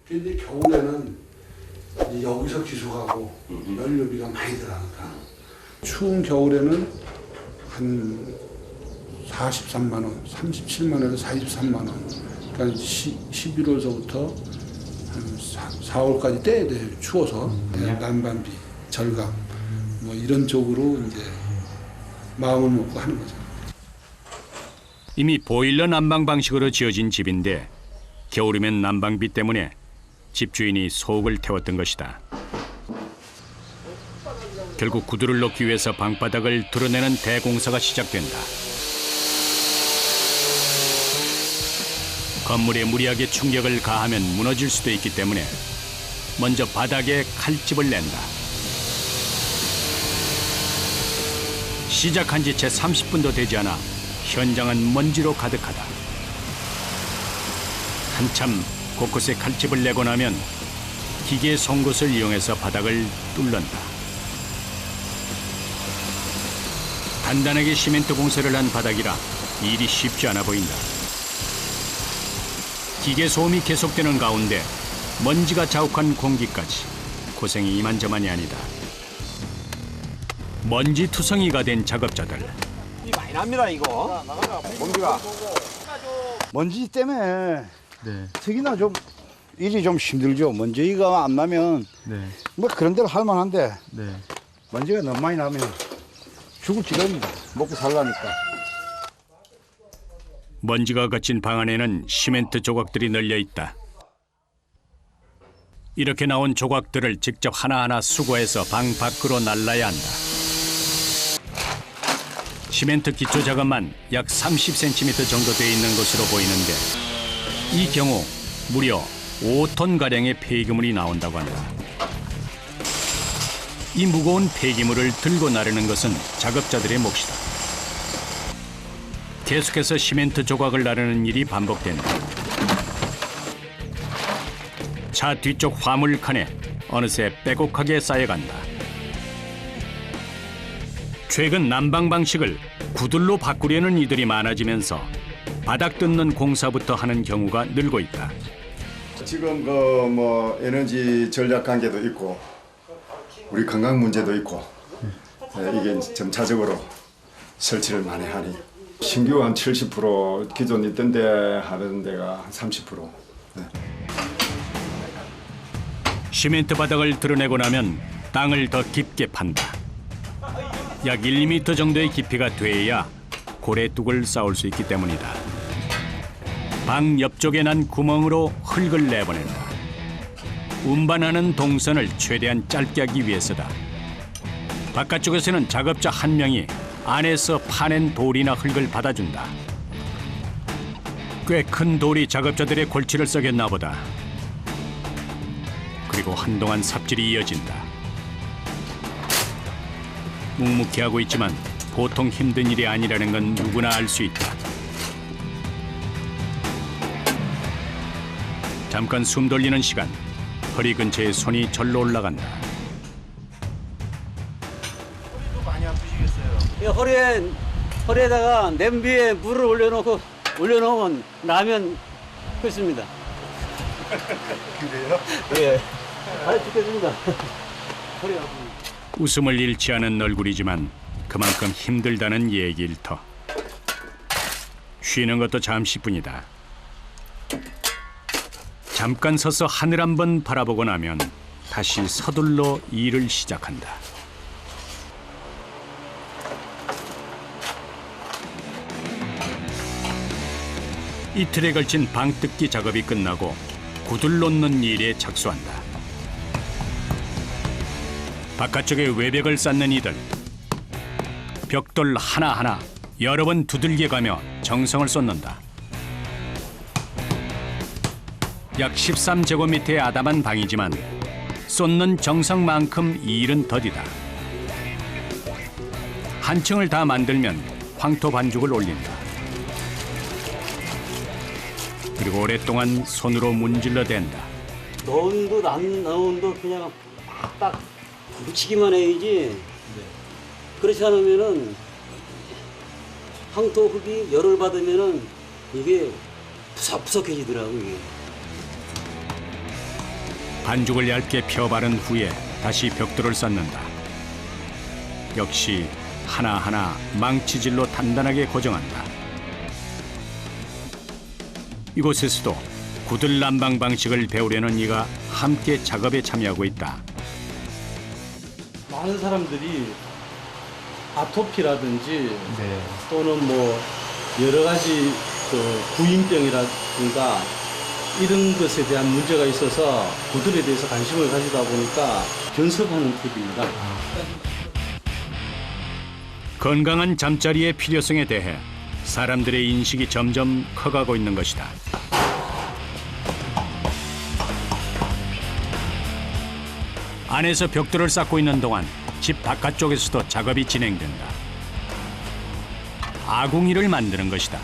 근데 겨울에는 이제 여기서 기숙하고 연료비가 많이 들어가니까 추운 겨울에는 한 43만 원, 37만 원에서 43만 원. 그러니까 11월서부터 한 4월까지 떼야 돼요. 추워서 난방비, 절감 뭐 이런 쪽으로 이제 마음을 먹고 하는 거죠. 이미 보일러 난방 방식으로 지어진 집인데 겨울이면 난방비 때문에 집주인이 속을 태웠던 것이다. 결국 구두를 놓기 위해서 방바닥을 드러내는 대공사가 시작된다. 건물에 무리하게 충격을 가하면 무너질 수도 있기 때문에 먼저 바닥에 칼집을 낸다. 시작한 지 채 30분도 되지 않아 현장은 먼지로 가득하다. 한참 곳곳에 칼집을 내고 나면 기계 송곳을 이용해서 바닥을 뚫는다. 단단하게 시멘트 공사를 한 바닥이라 일이 쉽지 않아 보인다. 기계 소음이 계속되는 가운데 먼지가 자욱한 공기까지 고생이 이만저만이 아니다. 먼지 투성이가 된 작업자들. 이 많이 납니다 이거. 먼지가. 먼지 때문에 특히나 좀 일이 좀 힘들죠. 먼지가 안 나면 뭐 그런 대로 할 만한데 먼지가 너무 많이 나면 죽을 지경입니다. 먹고 살라니까. 먼지가 거친 방 안에는 시멘트 조각들이 널려 있다. 이렇게 나온 조각들을 직접 하나하나 수거해서 방 밖으로 날라야 한다. 시멘트 기초 작업만 약 30cm 정도 돼 있는 것으로 보이는데 이 경우 무려 5톤가량의 폐기물이 나온다고 한다. 이 무거운 폐기물을 들고 나르는 것은 작업자들의 몫이다. 계속해서 시멘트 조각을 나르는 일이 반복된다. 차 뒤쪽 화물칸에 어느새 빼곡하게 쌓여간다. 최근 난방 방식을 구들로 바꾸려는 이들이 많아지면서 바닥 뜯는 공사부터 하는 경우가 늘고 있다. 지금 그 뭐 에너지 전략 관계도 있고 우리 건강 문제도 있고 이게 점차적으로 설치를 많이 하니 신규 한 70%, 기존 있던 데 하던 데가 한 30%. 네. 시멘트 바닥을 드러내고 나면 땅을 더 깊게 판다. 약 1m 정도의 깊이가 돼야 고래뚝을 쌓을 수 있기 때문이다. 방 옆쪽에 난 구멍으로 흙을 내보낸다. 운반하는 동선을 최대한 짧게 하기 위해서다. 바깥쪽에서는 작업자 한 명이 안에서 파낸 돌이나 흙을 받아준다. 꽤 큰 돌이 작업자들의 골치를 썩였나 보다. 그리고 한동안 삽질이 이어진다. 묵묵히 하고 있지만 보통 힘든 일이 아니라는 건 누구나 알 수 있다. 잠깐 숨 돌리는 시간, 허리 근처에 손이 절로 올라간다. 허리에다가 냄비에 물을 올려놓으면 라면 끓습니다. 그래요? 예. 잘 죽겠습니다. 허리가. 웃음을 잃지 않은 얼굴이지만 그만큼 힘들다는 얘기일터. 쉬는 것도 잠시뿐이다. 잠깐 서서 하늘 한번 바라보고 나면 다시 서둘러 일을 시작한다. 이틀에 걸친 방 뜯기 작업이 끝나고 구들 놓는 일에 착수한다. 바깥쪽에 외벽을 쌓는 이들. 벽돌 하나하나 여러 번 두들겨 가며 정성을 쏟는다. 약 13제곱미터의 아담한 방이지만 쏟는 정성만큼 일은 더디다. 한 층을 다 만들면 황토 반죽을 올린다. 그리고 오랫동안 손으로 문질러 댄다. 넣은도 안 넣은도 그냥 딱 묻히기만 해야지. 그렇지 않으면은 황토 흙이 열을 받으면은 이게 푸석푸석해지더라고 이게. 반죽을 얇게 펴 바른 후에 다시 벽돌을 쌓는다. 역시 하나하나 망치질로 단단하게 고정한다. 이곳에서도 구들 난방 방식을 배우려는 이가 함께 작업에 참여하고 있다. 많은 사람들이 아토피라든지 또는 뭐 여러 가지 그 구인병이라든가 이런 것에 대한 문제가 있어서 구들에 대해서 관심을 가지다 보니까 견습하는 팁입니다. 건강한 잠자리의 필요성에 대해 사람들의 인식이 점점 커가고 있는 것이다. 안에서 벽돌을 쌓고 있는 동안 집 바깥쪽에서도 작업이 진행된다. 아궁이를 만드는 것이다.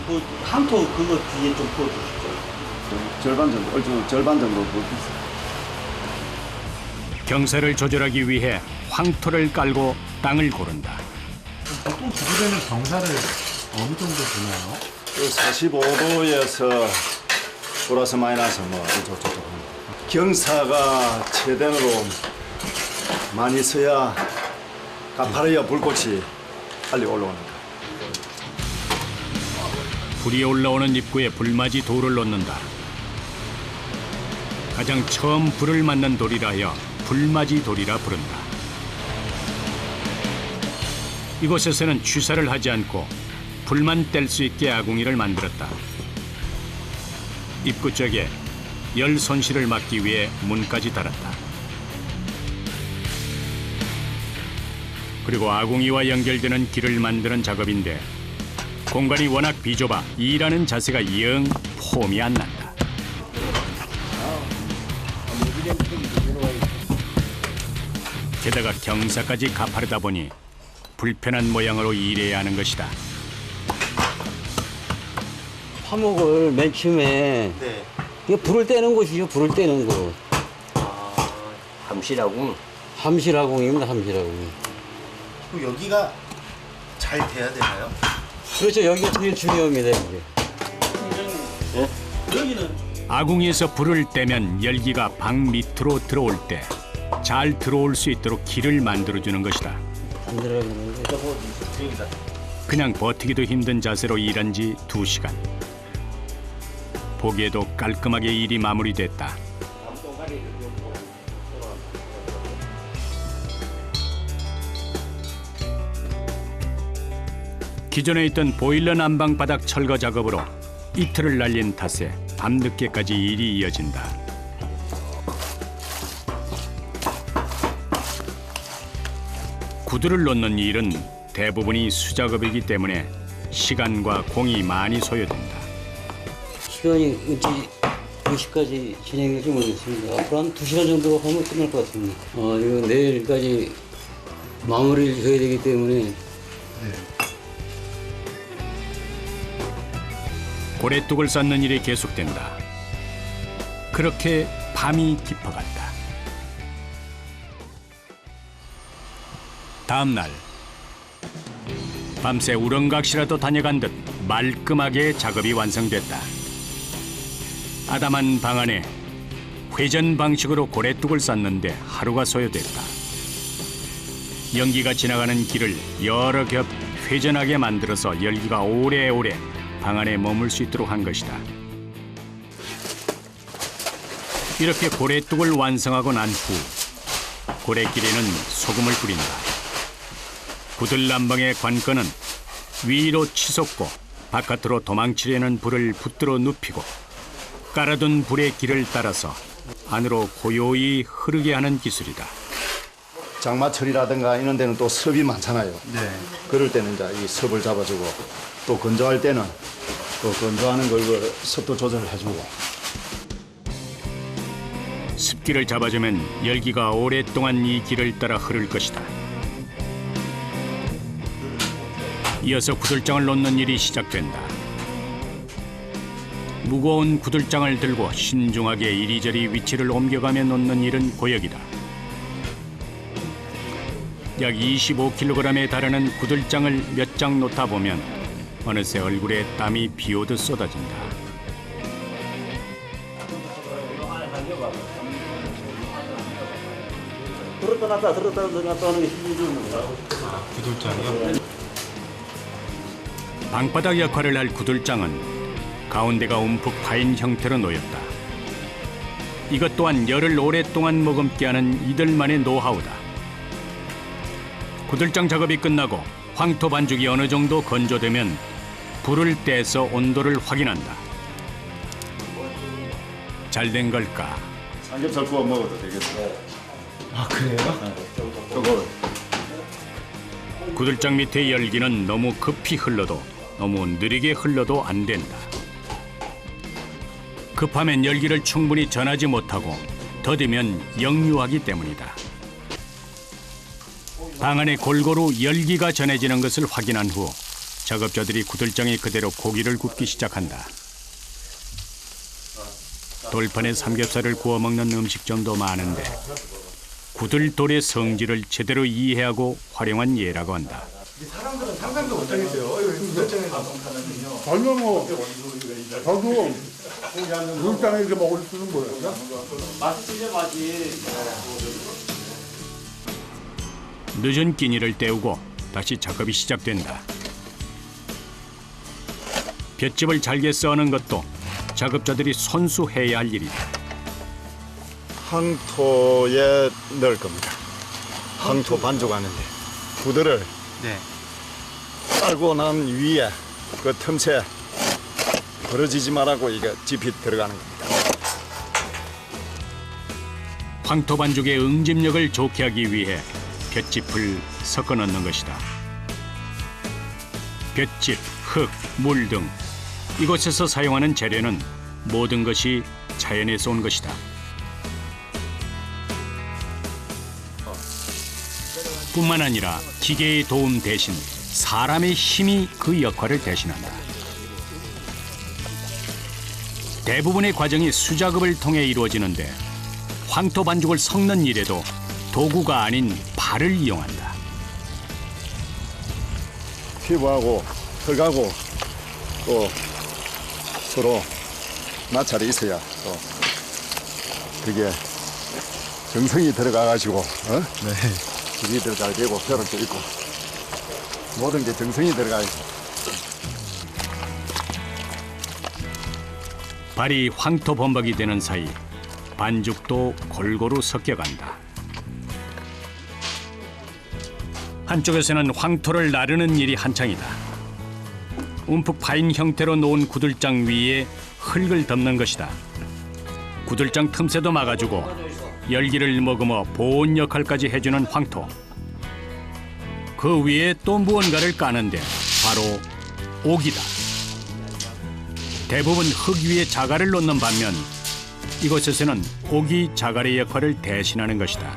그 한토 그거 뒤에 좀 부어주시죠. 절반 정도, 얼추 절반 정도 부었어요. 경사를 조절하기 위해 황토를 깔고 땅을 고른다. 보통 구부대는 경사를 어느 정도 두나요? 45도에서 플러스 마이너스 뭐 어쩌고저쩌고. 경사가 최대로 많이 서야 가파르야 불꽃이 빨리 올라오는다. 불이 올라오는 입구에 불맞이 돌을 놓는다. 가장 처음 불을 맞는 돌이라 하여 불맞이 돌이라 부른다. 이곳에서는 취사를 하지 않고 불만 뗄 수 있게 아궁이를 만들었다. 입구 쪽에 열 손실을 막기 위해 문까지 달았다. 그리고 아궁이와 연결되는 길을 만드는 작업인데 공간이 워낙 비좁아 일하는 자세가 영 폼이 안 난다. 게다가 경사까지 가파르다 보니 불편한 모양으로 일해야 하는 것이다. 화목을 맨 처음에 이게 불을 떼는 곳이죠. 불을 떼는 곳. 함실하고 함실아궁입니다. 함실아궁. 여기가 잘 돼야 되나요? 그렇죠. 여기가 제일 중요합니다. 이게. 아궁이에서 불을 떼면 열기가 방 밑으로 들어올 때 잘 들어올 수 있도록 길을 만들어주는 것이다. 안 들어가는 게. 그냥 버티기도 힘든 자세로 일한 지 2시간. 보기에도 깔끔하게 일이 마무리됐다. 기존에 있던 보일러 난방 바닥 철거 작업으로 이틀을 날린 탓에 밤늦게까지 일이 이어진다. 구두를 놓는 일은 대부분이 수작업이기 때문에 시간과 공이 많이 소요된다. 시간이 어찌 2시까지 진행될지 모르겠습니다. 앞으로 한 2시간 정도 하면 끝날 것 같습니다. 이거 내일까지 마무리를 줘야 되기 때문에 고래뚝을 쌓는 일이 계속된다. 그렇게 밤이 깊어간다. 다음 날 밤새 우렁각시라도 다녀간 듯 말끔하게 작업이 완성됐다. 아담한 방 안에 회전 방식으로 고래뚝을 쌓는데 하루가 소요됐다. 연기가 지나가는 길을 여러 겹 회전하게 만들어서 열기가 오래오래 방 안에 머물 수 있도록 한 것이다. 이렇게 고래뚝을 완성하고 난 후 고래길에는 소금을 뿌린다. 구들 난방의 관건은 위로 치솟고 바깥으로 도망치려는 불을 붙들어 눕히고 깔아둔 불의 길을 따라서 안으로 고요히 흐르게 하는 기술이다. 장마철이라든가 이런 데는 또 습이 많잖아요. 그럴 때는 이제 이 습을 잡아주고 또 건조할 때는 또 건조하는 걸 습도 조절을 해주고. 습기를 잡아주면 열기가 오랫동안 이 길을 따라 흐를 것이다. 이어서 구들장을 놓는 일이 시작된다. 무거운 구들장을 들고 신중하게 이리저리 위치를 옮겨가며 놓는 일은 고역이다. 약 25kg에 달하는 구들장을 몇 장 놓다 보면 어느새 얼굴에 땀이 비오듯 쏟아진다. 들었다 놨다 하는 게 힘들죠. 구들장이요? 방바닥 역할을 할 구들장은 가운데가 움푹 파인 형태로 놓였다. 이것 또한 열을 오랫동안 머금게 하는 이들만의 노하우다. 구들장 작업이 끝나고 황토 반죽이 어느 정도 건조되면 불을 떼서 온도를 확인한다. 잘 된 걸까? 삼겹살 구워 먹어도 되겠어. 아 그래요? 저거 구들장 밑의 열기는 너무 급히 흘러도 너무 느리게 흘러도 안 된다. 급하면 열기를 충분히 전하지 못하고 더디면 역류하기 때문이다. 방 안에 골고루 열기가 전해지는 것을 확인한 후 작업자들이 구들장에 그대로 고기를 굽기 시작한다. 돌판에 삼겹살을 구워 먹는 음식점도 많은데 구들돌의 성질을 제대로 이해하고 활용한 예라고 한다. 사람들은 상상도 못하겠어요. 전혀 뭐 저도 구들장에 이렇게 먹을 줄은 몰랐어요. 맛있죠, 맛이. 늦은 끼니를 때우고 다시 작업이 시작된다. 볏짚을 잘게 써는 것도 작업자들이 손수 해야 할 일이다. 황토에 넣을 겁니다. 황토 반죽하는데 구들을 깔고 난 위에 그 틈새 벌어지지 말라고 이게 짚이 들어가는 겁니다. 황토 반죽의 응집력을 좋게 하기 위해 볏짚을 섞어 넣는 것이다. 볏짚, 흙, 물 등 이곳에서 사용하는 재료는 모든 것이 자연에서 온 것이다. 뿐만 아니라 기계의 도움 대신 사람의 힘이 그 역할을 대신한다. 대부분의 과정이 수작업을 통해 이루어지는데 황토 반죽을 섞는 일에도 도구가 아닌 발을 이용한다. 피부하고 흙하고 또 서로 마찰이 있어야 또 그게 정성이 들어가가지고 불이 들어가야 되고 벼락도 있고 모든 게 정성이 들어가야지. 발이 황토 범벅이 되는 사이 반죽도 골고루 섞여간다. 한쪽에서는 황토를 나르는 일이 한창이다. 움푹 파인 형태로 놓은 구들장 위에 흙을 덮는 것이다. 구들장 틈새도 막아주고 열기를 머금어 보온 역할까지 해주는 황토. 그 위에 또 무언가를 까는데 바로 옥이다. 대부분 흙 위에 자갈을 놓는 반면 이곳에서는 옥이 자갈의 역할을 대신하는 것이다.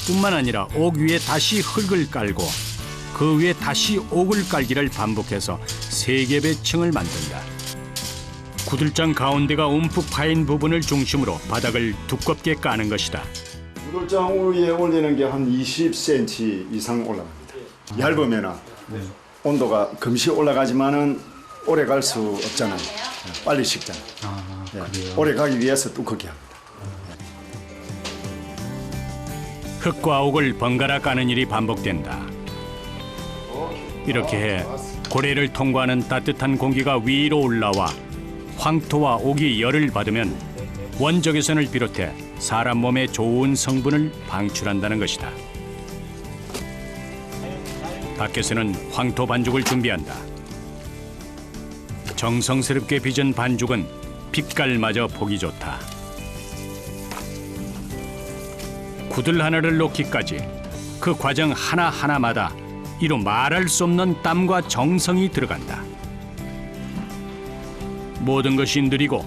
뿐만 아니라 옥 위에 다시 흙을 깔고 그 위에 다시 옥을 깔기를 반복해서 3겹의 층을 만든다. 구들장 가운데가 움푹 파인 부분을 중심으로 바닥을 두껍게 까는 것이다. 구들장 위에 올리는 게 한 20cm 이상 올라갑니다. 얇으면 온도가 금시 올라가지만은 오래 갈 수 없잖아요. 빨리 식잖아요. 오래 가기 위해서 두껍게 합니다. 흙과 옥을 번갈아 까는 일이 반복된다. 이렇게 해 고래를 통과하는 따뜻한 공기가 위로 올라와 황토와 옥이 열을 받으면 원적외선을 비롯해 사람 몸에 좋은 성분을 방출한다는 것이다. 밖에서는 황토 반죽을 준비한다. 정성스럽게 빚은 반죽은 빛깔마저 보기 좋다. 구들 하나를 놓기까지 그 과정 하나하나마다 이루 말할 수 없는 땀과 정성이 들어간다. 모든 것이 느리고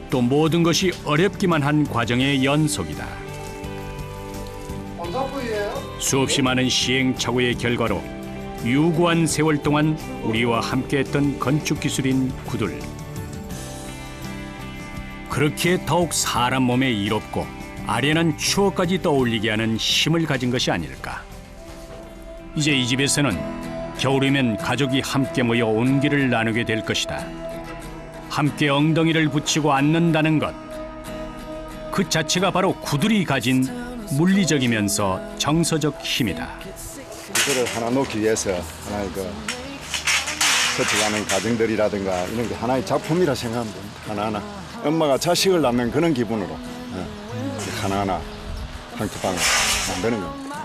또 모든 것이 어렵기만 한 과정의 연속이다. 수없이 많은 시행착오의 결과로 유구한 세월 동안 우리와 함께했던 건축 기술인 구들. 그렇기에 더욱 사람 몸에 이롭고 아련한 추억까지 떠올리게 하는 힘을 가진 것이 아닐까. 이제 이 집에서는 겨울이면 가족이 함께 모여 온기를 나누게 될 것이다. 함께 엉덩이를 붙이고 앉는다는 것. 그 자체가 바로 구들이 가진 물리적이면서 정서적 힘이다. 이거를 하나 놓기 위해서 하나의 그 거쳐가는 과정들이라든가 이런 게 하나의 작품이라 생각하면 됩니다. 하나하나 엄마가 자식을 낳는 그런 기분으로 하나하나 황토방을 만드는 겁니다.